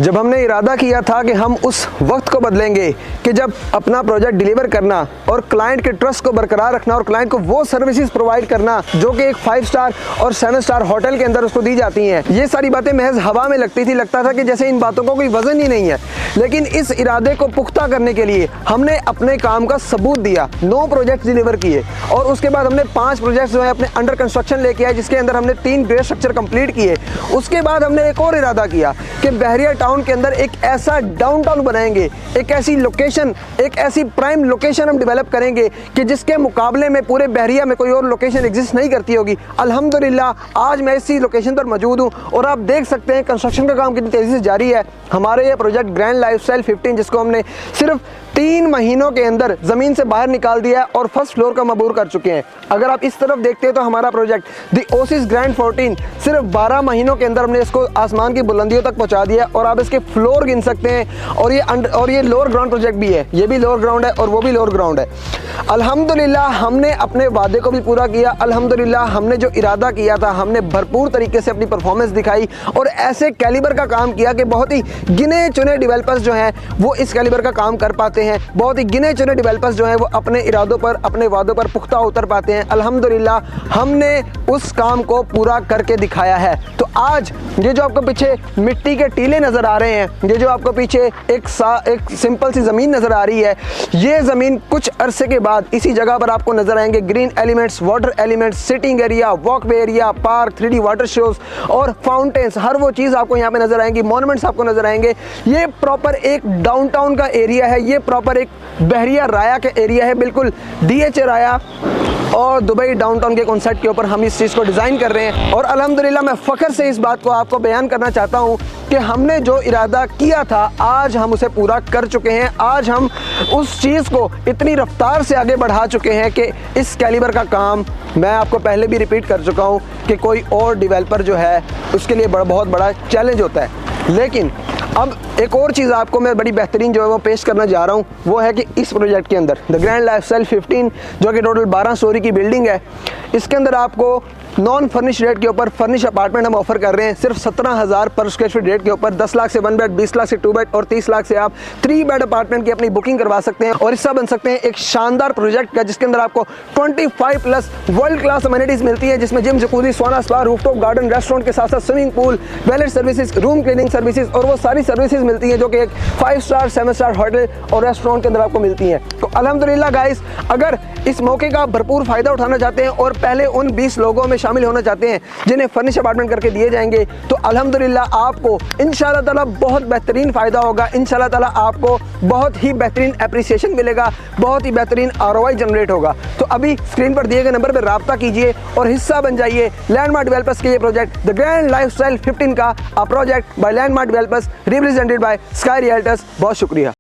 जब हमने इरादा किया था कि हम उस वक्त को बदलेंगे कि जब अपना प्रोजेक्ट डिलीवर करना और क्लाइंट के ट्रस्ट को बरकरार रखना और क्लाइंट को वो सर्विसेज प्रोवाइड करना जो कि एक 5 स्टार और 7 स्टार होटल के अंदर उसको दी जाती हैं, ये सारी बातें महज हवा में लगती थी। लगता था कि जैसे इन बातों को कोई वजन ही नहीं है। लेकिन इस इरादे को पुख्ता करने के लिए हमने अपने काम का सबूत दिया, 9 प्रोजेक्ट डिलीवर किए और उसके बाद हमने 5 प्रोजेक्ट जो है अपने अंडर कंस्ट्रक्शन लेके आए, जिसके अंदर हमने 3 ग्रे स्ट्रक्चर कंप्लीट किए। उसके बाद हमने एक और इरादा किया कि बहरिया टाउन के अंदर एक ऐसा डाउनटाउन बनाएंगे, एक ऐसी लोकेशन, एक ऐसी प्राइम लोकेशन हम डेवलप करेंगे कि जिसके मुकाबले में पूरे बहरिया में कोई और लोकेशन एग्जिस्ट नहीं करती होगी। अल्हम्दुलिल्लाह आज मैं इसी लोकेशन पर मौजूद हूँ और आप देख सकते हैं कंस्ट्रक्शन का काम कितनी तेज़ी से जारी है। हमारे ये प्रोजेक्ट ग्रैंड लाइफस्टाइल 15, जिसको हमने सिर्फ 3 महीनों के अंदर ज़मीन से बाहर निकाल दिया और फर्स्ट फ्लोर का मबूर कर चुके हैं। अगर आप इस तरफ देखते हैं तो हमारा प्रोजेक्ट द ओसिस ग्रैंड 14 सिर्फ 12 महीनों के अंदर हमने इसको आसमान की बुलंदियों तक पहुंचा दिया और आप इसके फ्लोर गिन सकते हैं। और ये लोअर ग्राउंड प्रोजेक्ट भी है, ये भी लोअर ग्राउंड है और वो भी लोअर ग्राउंड है। अल्हम्दुलिल्लाह हमने अपने वादे को भी पूरा किया। अल्हम्दुलिल्लाह हमने जो इरादा किया था हमने भरपूर तरीके से अपनी परफॉर्मेंस दिखाई और ऐसे कैलिबर का काम किया कि बहुत ही गिने चुने डेवलपर्स जो हैं वो इस कैलिबर का काम कर पाते हैं। बहुत ही गिने चुने डेवलपर्स जो हैं वो अपने इरादों पर, अपने वादों पर पुख्ता उतर पाते हैं। अल्हम्दुलिल्लाह हमने उस काम को पूरा करके दिखाया है। तो आज ये जो आपको पीछे मिट्टी के टीले नज़र आ रहे हैं, ये जो आपको पीछे एक सिंपल सी ज़मीन नज़र आ रही है, ये ज़मीन कुछ अरसे के बाद इसी जगह पर आपको नज़र आएंगे green elements, water elements, sitting area, walkway area, park, 3D water shows और फाउंटेन्स, हर वो चीज़ आपको यहाँ पे नज़र आएंगी। मॉन्यूमेंट्स आपको नज़र आएंगे। ये प्रॉपर एक डाउनटाउन का एरिया है, ये प्रॉपर एक बहरिया राया का एरिया है, बिल्कुल DHA राया और दुबई डाउनटाउन के कॉन्सेप्ट के ऊपर हम इस चीज़ को डिज़ाइन कर रहे हैं। और अल्हम्दुलिल्लाह मैं फ़ख्र से इस बात को आपको बयान करना चाहता हूँ कि हमने जो इरादा किया था आज हम उसे पूरा कर चुके हैं। आज हम उस चीज़ को इतनी रफ्तार से आगे बढ़ा चुके हैं कि इस कैलिबर का काम मैं आपको पहले भी रिपीट कर चुका हूँ कि कोई और डेवलपर जो है उसके लिए बहुत बड़ा चैलेंज होता है। लेकिन अब एक और चीज़ आपको मैं बड़ी बेहतरीन जो है वो पेश करना जा रहा हूँ, वो है कि इस प्रोजेक्ट के अंदर द ग्रैंड लाइफस्टाइल 15 जो कि टोटल 12 स्टोरी की बिल्डिंग है, इसके अंदर आपको नॉन फर्निश रेट के ऊपर फर्निश अपार्टमेंट हम ऑफर कर रहे हैं सिर्फ 17,000 पर स्क्वायर फीट रेट के ऊपर। 10 लाख से 1 बेड, 20 लाख से 2 बेड और 30 लाख से आप 3 बेड अपार्टमेंट की अपनी बुकिंग करवा सकते हैं और हिस्सा बन सकते हैं एक शानदार प्रोजेक्ट का, जिसके अंदर आपको 25+ वर्ल्ड क्लास अमेनिटीज मिलती है, जिसमें जिम, जकूज़ी, सोना, स्पा, रूफटॉप गार्डन, रेस्टोरेंट के साथ साथ swimming pool, wallet services, room cleaning services और वो सारी सर्विसेज मिलती हैं जो कि एक 5 स्टार 7 स्टार होटल और रेस्टोरेंट के अंदर आपको मिलती हैं। तो अल्हम्दुलिल्लाह गाइस, अगर इस मौके का भरपूर फ़ायदा उठाना चाहते हैं और पहले उन 20 लोगों में शामिल होना चाहते हैं जिन्हें फर्निश अपार्टमेंट करके दिए जाएंगे, तो अल्हम्दुलिल्लाह आपको इंशाअल्लाह ताला बहुत बेहतरीन फ़ायदा होगा। इंशाअल्लाह ताला आपको बहुत ही बेहतरीन एप्रिसिएशन मिलेगा, बहुत ही बेहतरीन ROI जनरेट होगा। तो अभी स्क्रीन पर दिए गए नंबर पर रब्ता कीजिए और हिस्सा बन जाइए लैंडमार्क डेवलपर्स के ये प्रोजेक्ट द ग्रैंड लाइफस्टाइल 15 का project by landmark developers represented by sky realtors. बहुत शुक्रिया।